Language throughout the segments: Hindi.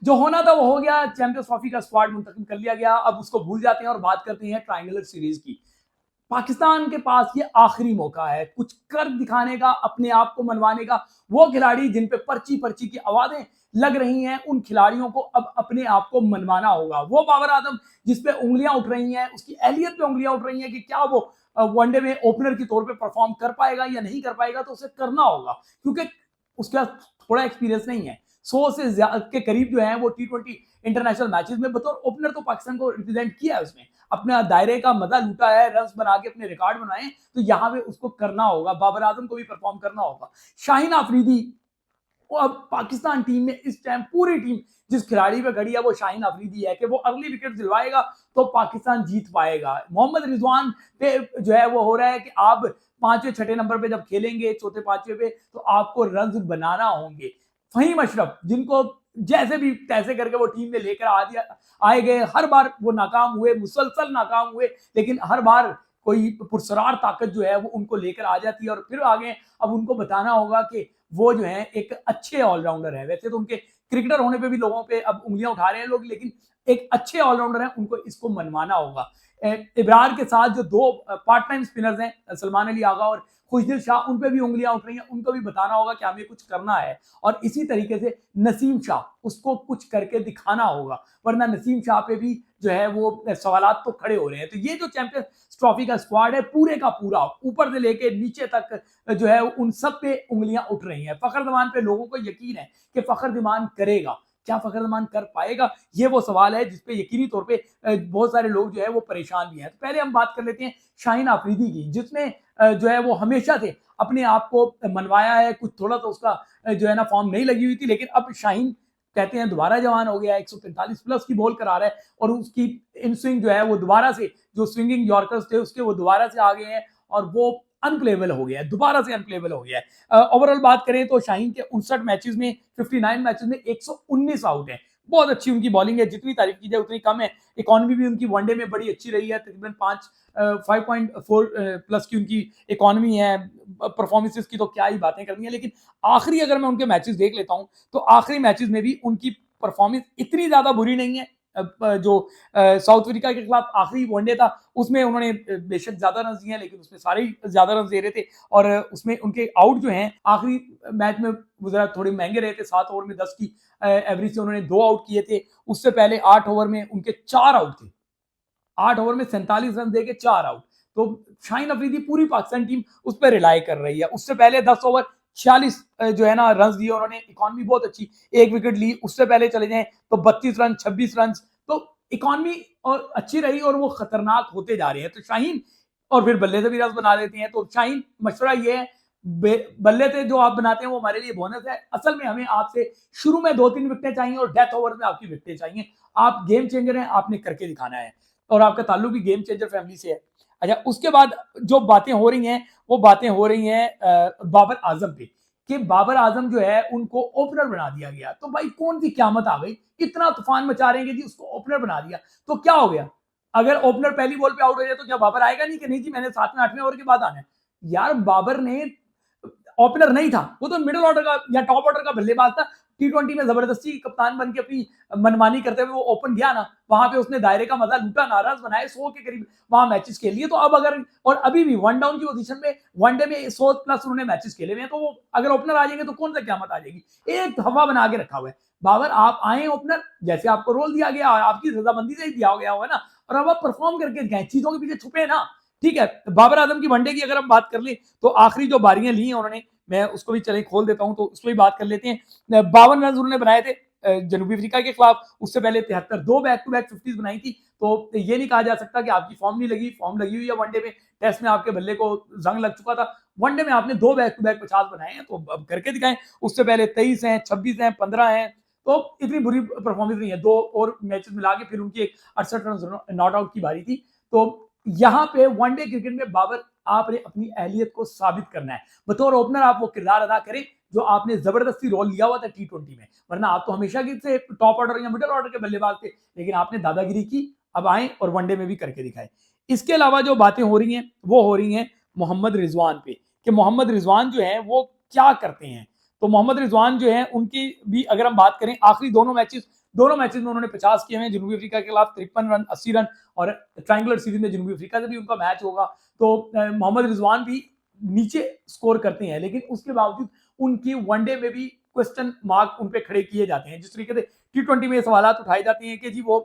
जो होना था वो हो गया, चैंपियंस ट्रॉफी का स्क्वाड मुंतखब कर लिया गया, अब उसको भूल जाते हैं और बात करते हैं ट्रायंगुलर सीरीज की। पाकिस्तान के पास ये आखिरी मौका है कुछ कर दिखाने का, अपने आप को मनवाने का। वो खिलाड़ी जिन पे पर्ची पर्ची की आवाजें लग रही हैं, उन खिलाड़ियों को अब अपने आप को मनवाना होगा। वो बाबर आजम जिस पे उंगलियां उठ रही हैं, उसकी अहलियत पे उंगलियां उठ रही हैं कि क्या वो वनडे में ओपनर के तौर पे परफॉर्म कर पाएगा या नहीं कर पाएगा, तो उसे करना होगा क्योंकि उसका थोड़ा एक्सपीरियंस नहीं है। 100 से के करीब जो है वो T20 इंटरनेशनल मैचेस में बतौर ओपनर तो पाकिस्तान को रिप्रेजेंट किया है उसने, अपना दायरे का मजा लूटा है, रन बना के अपने रिकॉर्ड बनाए, तो यहाँ पे उसको करना होगा। बाबर आजम को भी परफॉर्म करना होगा। शाहीन आफरीदी, वो अब पाकिस्तान टीम में इस टाइम पूरी टीम जिस खिलाड़ी पे खड़ी है वो शाहीन अफरीदी है कि वो अगली विकेट दिलवाएगा तो पाकिस्तान जीत पाएगा। मोहम्मद रिजवान पे जो है वो हो रहा है कि आप पांचवें छठे नंबर पे जब खेलेंगे, चौथे पांचवें पे, तो आपको रन बनाना होंगे। फहीम अशरफ जिनको जैसे भी तैसे करके वो टीम में लेकर आ दिया, आए गए, हर बार वो नाकाम हुए, मुसलसल नाकाम हुए, लेकिन हर बार कोई पुरसरार ताकत जो है वो उनको लेकर आ जाती है और फिर आगे अब उनको बताना होगा कि वो जो है एक अच्छे ऑलराउंडर है। वैसे तो उनके क्रिकेटर होने पे भी लोगों पे अब उंगलियां उठा रहे हैं लोग, लेकिन एक अच्छे ऑलराउंडर हैं, उनको इसको मनवाना होगा। इब्रार के साथ जो दो पार्ट टाइम स्पिनर्स हैं, सलमान अली आगा और खुशदिल शाह, उन पे भी उंगलियां उठ रही हैं, उनको भी बताना होगा कि हमें कुछ करना है। और इसी तरीके से नसीम शाह, उसको कुछ करके दिखाना होगा, वरना नसीम शाह पे भी जो है वो सवालात तो खड़े हो रहे हैं। तो ये जो चैंपियंस ट्रॉफी का स्क्वाड है पूरे का पूरा ऊपर से लेके नीचे तक जो है उन सब पे उंगलियां उठ रही हैं। फखर जमान पे लोगों को यकीन है कि फखर जमान करेगा। क्या फखर जमान कर पाएगा, ये वो सवाल है जिसपे यकीनी तौर पे बहुत सारे लोग जो है वो परेशान भी हैं। तो पहले हम बात कर लेते हैं शाहीन आफरीदी की, जिसने जो है वो हमेशा से अपने आप को मनवाया है। कुछ थोड़ा सा उसका जो है ना फॉर्म नहीं लगी हुई थी, लेकिन अब शाहीन कहते हैं दोबारा जवान हो गया, 145 प्लस की बॉल करा रहा है और उसकी इन स्विंग जो है वो दोबारा से, जो स्विंगिंग यॉर्कर्स थे उसके, वो दोबारा से आ गए हैं और वो अनप्लेबल हो गया है, दोबारा से अनप्लेबल हो गया है। ओवरऑल बात करें तो शाहीन के 59 मैचेस में, 59 मैचेस में 119 आउट है। बहुत अच्छी उनकी बॉलिंग है, जितनी तारीफ की जाए उतनी कम है। इकोनॉमी भी उनकी वनडे में बड़ी अच्छी रही है, तकरीबन 5.4 प्लस की उनकी इकोनॉमी है। परफॉर्मेंसेस की तो क्या ही बातें करनी है, लेकिन आखिरी अगर मैं उनके मैचेस देख लेता हूं तो आखिरी मैचेस में भी उनकी परफॉर्मेंस इतनी ज्यादा बुरी नहीं है। जो साउथ अफ्रीका के खिलाफ आखिरी वनडे था उसमें उन्होंने बेशक ज्यादा रन दिए, लेकिन उसमें सारे ही ज्यादा रन दे रहे थे और उसमें उनके आउट जो हैं आखिरी मैच में गुजरा थोड़े महंगे रहे थे। 7 ओवर में 10 की एवरेज से उन्होंने 2 आउट किए थे। उससे पहले 8 ओवर में उनके 4 आउट थे, 8 ओवर में 47 रन देके 4 आउट। तो शाहीन अफरीदी पूरी पाकिस्तान टीम उस पर रिलाई कर रही है। उससे पहले 10 ओवर 46 जो है ना रन दिए उन्होंने, इकोनॉमी बहुत अच्छी, एक विकेट ली। उससे पहले चले जाएं तो 32 रन, 26 रन, तो इकोनॉमी और अच्छी रही और वो खतरनाक होते जा रहे हैं। तो शाहीन, और फिर बल्ले से भी रन बना देते हैं। तो शाहीन, मशवरा ये है, बल्ले से जो आप बनाते हैं वो हमारे लिए बोनस है। असल में हमें आपसे शुरू में 2-3 विकेटें चाहिए और डेथ ओवर में आपकी विकेटें चाहिए। आप गेम चेंजर हैं, आपने करके दिखाना है और आपका ताल्लुक भी गेम चेंजर फैमिली से है। अच्छा, उसके बाद जो बातें हो रही हैं वो बातें हो रही हैं बाबर आजम पे, कि बाबर आजम जो है उनको ओपनर बना दिया गया। तो भाई कौन सी क्यामत आ गई, इतना तूफान मचा रहे हैं कि जी उसको ओपनर बना दिया, तो क्या हो गया? अगर ओपनर पहली बॉल पे आउट हो जाए तो क्या बाबर आएगा नहीं कि नहीं जी मैंने 7वें 8वें ओवर के बाद आना है? यार बाबर ने ओपनर नहीं था, वो तो मिडिल ऑर्डर का या टॉप ऑर्डर का बल्लेबाज था। T20 में जबरदस्ती कप्तान बन के अपनी मनमानी करते हुए वो ओपन गया ना, वहां पे उसने दायरे का मजा लूटा, नाराज बनाए, 100 के करीब वहां मैचेस खेल लिए। तो अब अगर, और अभी भी वन डाउन की पोजीशन में वनडे में 100 प्लस उन्होंने मैचेस खेले हुए हैं, तो वो अगर ओपनर आ जाएंगे तो कौन सा क्यामत आ जाएगी? एक हवा बना के रखा हुआ है। बाबर आप आए ओपनर, जैसे आपको रोल दिया गया, आपकी रजामंदी से ही दिया गया हुआ है ना, और अब आप परफॉर्म करके दिखाएं, चीजों के पीछे छुपे ना। ठीक है, बाबर आजम की वनडे की अगर हम बात कर ले तो आखिरी जो बारियां ली हैं उन्होंने, मैं उसको भी चले खोल देता हूं तो उसको भी बात कर लेते हैं। 52 रन उन्होंने बनाए थे जनूबी अफ्रीका के खिलाफ। उससे पहले 73, 2 बैक टू बैक 50s बनाई थी। तो ये नहीं कहा जा सकता कि आपकी फॉर्म नहीं लगी, फॉर्म लगी हुई है वनडे में। टेस्ट में आपके बल्ले को जंग लग चुका था, वनडे में आपने 2 बैक टू बैक 50 बनाए हैं, तो अब करके दिखाएं। उससे पहले 23 हैं, 26 हैं, 15 हैं, तो इतनी बुरी परफॉर्मेंस नहीं है। 2 और मैचेस मिला के फिर उनकी 68 रन नॉट आउट की बारी थी। तो यहाँ पे वनडे क्रिकेट में बाबर, आपने अपनी अहलियत को साबित करना है। बतौर ओपनर आप वो किरदार अदा करें जो आपने जबरदस्ती रोल लिया हुआ था T20 में, वरना आप तो हमेशा की से टॉप ऑर्डर या मिडिल ऑर्डर के बल्लेबाज थे, लेकिन आपने दादागिरी की। अब आए और वनडे में भी करके दिखाए। इसके अलावा जो बातें हो रही हैं वो हो रही हैं मोहम्मद रिजवान पे, कि मोहम्मद रिजवान जो है वो क्या करते हैं। तो मोहम्मद रिजवान जो है उनकी भी अगर हम बात करें, आखिरी दोनों मैचेस दोनों मैचेस में उन्होंने 50 किए हैं, जनूबी अफ्रीका के खिलाफ 53 रन, 80 रन, और ट्रायंगुलर सीरीज में जनूबी अफ्रीका से भी उनका मैच होगा। तो मोहम्मद रिजवान भी नीचे स्कोर करते हैं, लेकिन उसके बावजूद उनकी वनडे में भी क्वेश्चन मार्क उन पे खड़े किए जाते हैं। जिस तरीके से T20 में सवाल उठाए जाते हैं कि जी वो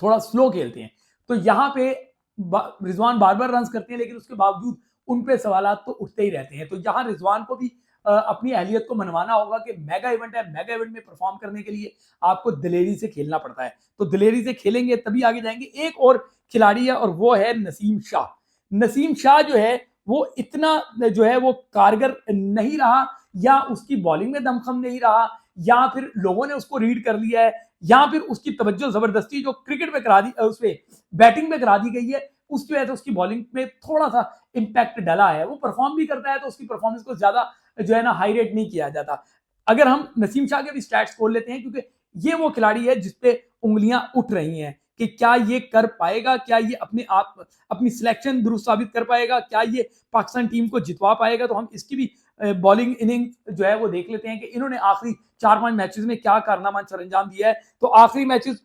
थोड़ा स्लो खेलते हैं, तो यहाँ पे रिजवान बार बार रन करते हैं, लेकिन उसके बावजूद उन पे सवाल तो उठते ही रहते हैं। तो यहाँ रिजवान को भी अपनी अहलियत को मनवाना होगा कि मेगा इवेंट है, मेगा इवेंट में परफॉर्म करने के लिए आपको दिलेरी से खेलना पड़ता है। तो दिलेरी से खेलेंगे तभी आगे जाएंगे। एक और खिलाड़ी है और वो है नसीम शाह। नसीम शाह जो है वो इतना जो है वो कारगर नहीं रहा, या उसकी बॉलिंग में दमखम नहीं रहा, या फिर लोगों ने उसको रीड कर लिया है, या फिर उसकी तवज्जो जबरदस्ती जो क्रिकेट में करा दी, उसपे बैटिंग में करा दी गई है, उसकी वजह से उसकी बॉलिंग में थोड़ा सा इंपैक्ट डला है। वो परफॉर्म भी करता है तो उसकी परफॉर्मेंस को ज्यादा जो है ना हाई रेट नहीं किया जाता। अगर हम नसीम शाह के भी स्टैट्स खोल लेते हैं, क्योंकि ये वो खिलाड़ी है जिसपे उंगलियां उठ रही हैं कि क्या ये कर पाएगा, क्या ये अपने आप अपनी सिलेक्शन दुरुस्त साबित कर पाएगा, क्या ये पाकिस्तान टीम को जितवा पाएगा। तो हम इसकी भी बॉलिंग इनिंग जो है वो देख लेते हैं कि इन्होंने आखिरी 4-5 मैचेस में क्या कारनामा अंजाम दिया है। तो आखिरी मैचेस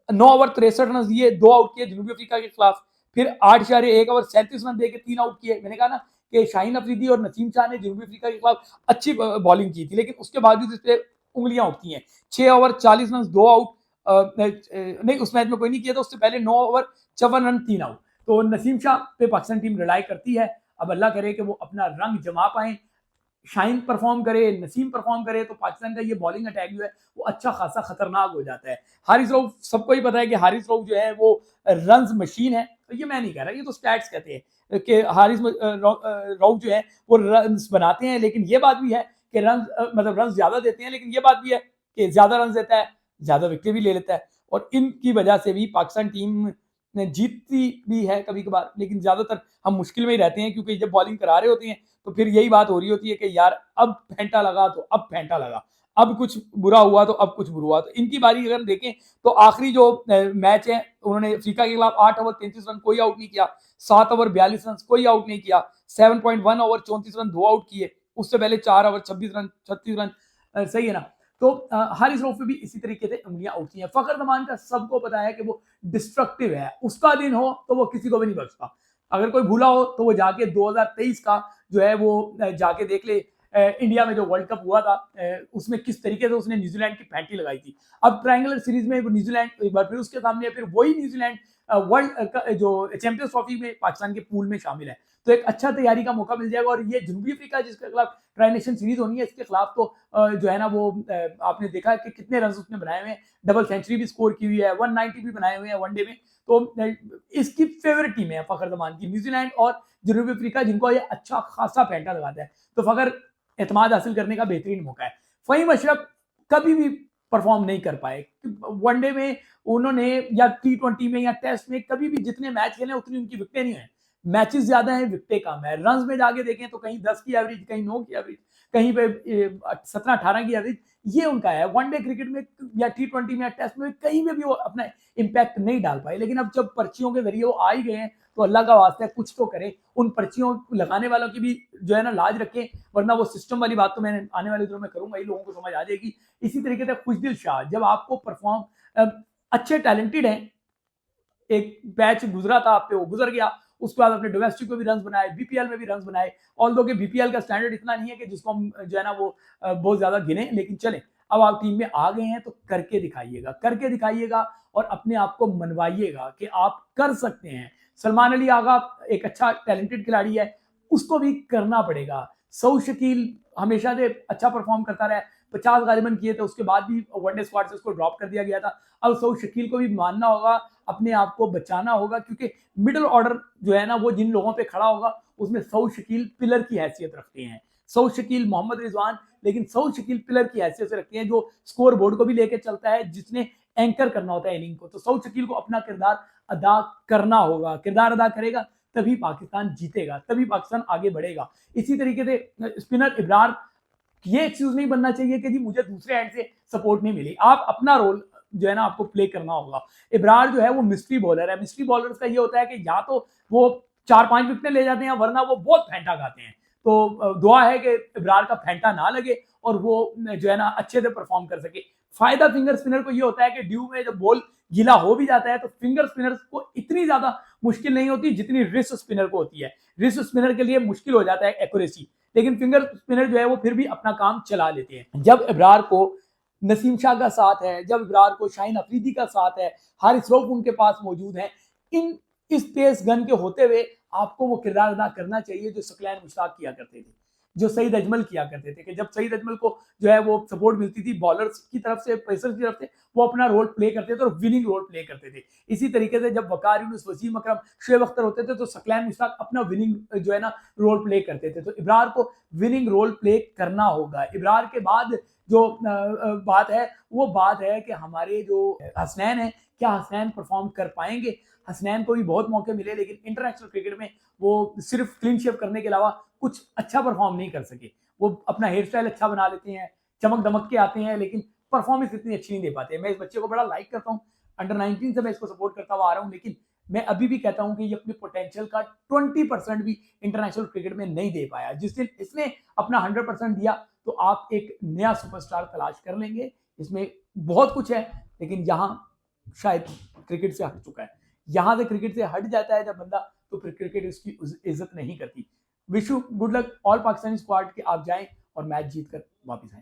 9 ओवर 63 रन दिए, 2 आउट किए जनूबी अफ्रीका के खिलाफ, फिर 8.1 ओवर 37 रन देके 3 आउट किए। मैंने कहा ना कि शाहीन अफरीदी और नसीम शाह ने जनूबी अफ्रीका के खिलाफ अच्छी बॉलिंग की थी, लेकिन उसके बावजूद इस पे उंगलियां उठती हैं। 6 ओवर 40 रन 2 आउट, नहीं उस मैच में कोई नहीं किया था, उससे पहले 9 ओवर 54 रन 3 आउट। तो नसीम शाह पे पाकिस्तान टीम रिलाई करती है। अब अल्लाह करे कि वो अपना रंग जमा पाए, शाहीन परफॉर्म करे, नसीम परफॉर्म करे, तो पाकिस्तान का ये बॉलिंग अटैक जो है वो अच्छा खासा खतरनाक हो जाता है। हारिस रऊफ, सबको ही पता है कि हारिस रऊफ जो है वो रन्स मशीन है। तो ये मैं नहीं कह रहा, ये तो स्टैट्स कहते हैं कि हारिस रऊफ जो है वो रन्स बनाते हैं, लेकिन ये बात भी है कि रन मतलब रन ज्यादा देते हैं, लेकिन ये बात भी है कि ज्यादा रन देता है, ज्यादा विकेट भी ले लेता है, और इनकी वजह से भी पाकिस्तान टीम जीतती भी है कभी कभार, लेकिन ज्यादातर हम मुश्किल में ही रहते हैं, क्योंकि जब बॉलिंग करा रहे होते हैं तो फिर यही बात हो रही होती है कि यार अब फेंटा लगा तो अब फेंटा लगा, अब कुछ बुरा हुआ तो अब कुछ बुरा हुआ। तो इनकी बारी अगर देखें तो आखिरी जो मैच है उन्होंने अफ्रीका के खिलाफ 8 ओवर 33 रन कोई आउट नहीं किया, 7 ओवर 42 रन कोई आउट नहीं किया, 7.1 ओवर 34 रन 2 आउट किए, उससे पहले 4 ओवर 26 रन 36 रन, सही है ना। तो हारिस रऊफ भी इसी तरीके से उंगलियां उठती हैं। फखर जमान का सबको पता है कि वो डिस्ट्रक्टिव है, उसका दिन हो तो वो किसी को भी नहीं बख्शता। अगर कोई भूला हो तो वो जाके 2023 का जो है वो जाके देख ले, इंडिया में जो वर्ल्ड कप हुआ था उसमें किस तरीके से उसने न्यूजीलैंड की पैंटी लगाई थी। अब ट्रायंगुलर सीरीज में न्यूजीलैंड एक बार फिर उसके सामने, फिर वही न्यूजीलैंड वर्ल्ड जो चैंपियंस ट्रॉफी में पाकिस्तान के पूल में शामिल है। तो एक अच्छा तैयारी का मौका मिल जाएगा। और ये जनूबी अफ्रीका जिसके खिलाफ ट्राई नेशन सीरीज होनी है, इसके खिलाफ तो जो है ना वो आपने देखा है कि कितने रन उसने बनाए हुए हैं, डबल सेंचुरी भी स्कोर की हुई है, 190 भी बनाए हुए हैं वनडे में। तो इसकी फेवरेट टीम है फखर जमान की, न्यूजीलैंड और जनूबी अफ्रीका, जिनको ये अच्छा खासा पैंटा लगाता है। तो फखर एतमाद हासिल करने का बेहतरीन मौका है। फहीम अशरफ कभी भी परफॉर्म नहीं कर पाए वनडे में, उन्होंने या T20 में या टेस्ट में कभी भी जितने मैच खेले उतनी उनकी विकेटें नहीं है। मैचेस ज्यादा है, विकेटें कम है। रन में जाके देखें तो कहीं 10 की एवरेज, कहीं 9 की एवरेज, कहीं पे 17-18 की एवरेज, ये उनका है। वनडे क्रिकेट में या T20 में या टेस्ट में कहीं में भी वो अपना इंपैक्ट नहीं डाल पाए। लेकिन अब जब पर्चियों के जरिए वो आ ही गए हैं तो अल्लाह का वास्ता है कुछ तो करें, उन पर्चियों लगाने वालों की भी जो है ना लाज रखें, वरना वो सिस्टम वाली बात तो मैं आने वाले दिनों में करूंगा ही, लोगों को समझ आ जाएगी। इसी तरीके से खुशदिल शाह, जब आपको परफॉर्म अच्छे टैलेंटेड हैं, एक बैच गुजरा था आप पे, वो गुजर गया, उसके बाद अपने डोमेस्टिक में भी रन बनाए, बीपीएल में भी रन बनाए। ऑल्दो के बीपीएल का स्टैंडर्ड इतना नहीं है कि जिसको हम जो है ना वो बहुत ज्यादा गिने, लेकिन चले अब आप टीम में आ गए हैं तो करके दिखाइएगा, करके दिखाइएगा और अपने आप को मनवाइएगा कि आप कर सकते हैं। सलमान अली आगा एक अच्छा टैलेंटेड खिलाड़ी है, उसको भी करना पड़ेगा। सऊद शकील हमेशा से अच्छा परफॉर्म करता रहा, 50 गालिबन किए थे, उसके बाद भी वनडे स्क्वाड से उसको ड्रॉप कर दिया गया था। अब सऊद शकील को भी मानना होगा, अपने आप को बचाना होगा, क्योंकि मिडिल ऑर्डर जो है ना वो जिन लोगों पे खड़ा होगा उसमें सऊद शकील पिलर की हैसियत रखते हैं। सऊद शकील, मोहम्मद रिजवान, लेकिन सऊद शकील पिलर की हैसियत से रखते हैं, जो स्कोर बोर्ड को भी लेके चलता है, जिसने एंकर करना होता है इनिंग को। तो सऊद शकील को अपना किरदार अदा करना होगा, किरदार अदा करेगा तभी पाकिस्तान जीतेगा, तभी पाकिस्तान आगे बढ़ेगा। इसी तरीके से स्पिनर इब्रार, ये एक्सक्यूज नहीं बनना चाहिए कि जी मुझे दूसरे एंड से सपोर्ट नहीं मिली। आप अपना रोल जो है ना आपको प्ले करना होगा। इब्रार जो है वो मिस्ट्री बॉलर है। मिस्ट्री बॉलर्स का ये होता है कि या तो वो 4-5 विकेट ले जाते हैं, वरना वो बहुत फेंटा खाते हैं। तो दुआ है कि इब्रार का फेंटा ना लगे और वो जो है ना अच्छे से परफॉर्म कर सके। फायदा फिंगर स्पिनर को ये होता है कि ड्यू में जब बॉल गीला हो भी जाता है तो फिंगर स्पिनर्स को इतनी ज्यादा मुश्किल नहीं होती जितनी रिस्ट स्पिनर को होती है। रिस्ट स्पिनर के लिए मुश्किल हो जाता है एक्यूरेसी, लेकिन फिंगर स्पिनर जो है वो फिर भी अपना काम चला लेते हैं। जब इब्रार को नसीम शाह का साथ है, जब इब्रार को शाहीन अफरीदी का साथ है, हारिस रऊफ उनके पास मौजूद है, इस तेज गन के होते हुए आपको वो किरदार अदा करना चाहिए जो सकलैन मुश्ताक किया करते थे, जो सईद अजमल किया करते थे। कि जब सईद अजमल को जो है वो सपोर्ट मिलती थी बॉलर्स की तरफ से, पेसर्स की तरफ से, वो अपना रोल प्ले करते थे और विनिंग रोल प्ले करते थे। इसी तरीके से जब वकार यूनुस, वसीम अकरम, शुएब अख्तर होते थे तो सकलैन मुश्ताक अपना विनिंग जो है ना रोल प्ले करते थे। तो इब्रार को विनिंग रोल प्ले करना होगा। इब्रार के बाद जो बात है वो बात है कि हमारे जो हसनैन है, क्या हसनैन परफॉर्म कर पाएंगे। हसनैन को भी बहुत मौके मिले लेकिन इंटरनेशनल क्रिकेट में वो सिर्फ क्लीन शेव करने के अलावा कुछ अच्छा परफॉर्म नहीं कर सके। वो अपना हेयर स्टाइल अच्छा बना लेते हैं, चमक दमक के आते हैं, लेकिन परफॉर्मेंस इतनी अच्छी नहीं दे पाते। मैं इस बच्चे को बड़ा लाइक करता हूँ, अंडर 19 से मैं इसको सपोर्ट करता हुआ आ रहा हूँ, लेकिन मैं अभी भी कहता हूँ कि ये अपने पोटेंशियल का 20% भी इंटरनेशनल क्रिकेट में नहीं दे पाया। जिस दिन इसने अपना 100% दिया तो आप एक नया सुपरस्टार तलाश कर लेंगे। इसमें बहुत कुछ है, लेकिन यहाँ शायद क्रिकेट से हट चुका है। यहाँ से क्रिकेट से हट जाता है जब बंदा, तो फिर क्रिकेट उसकी इज्जत नहीं करती। Wish you good luck all Pakistani squad के आप जाएं और मैच जीत कर वापस आएं।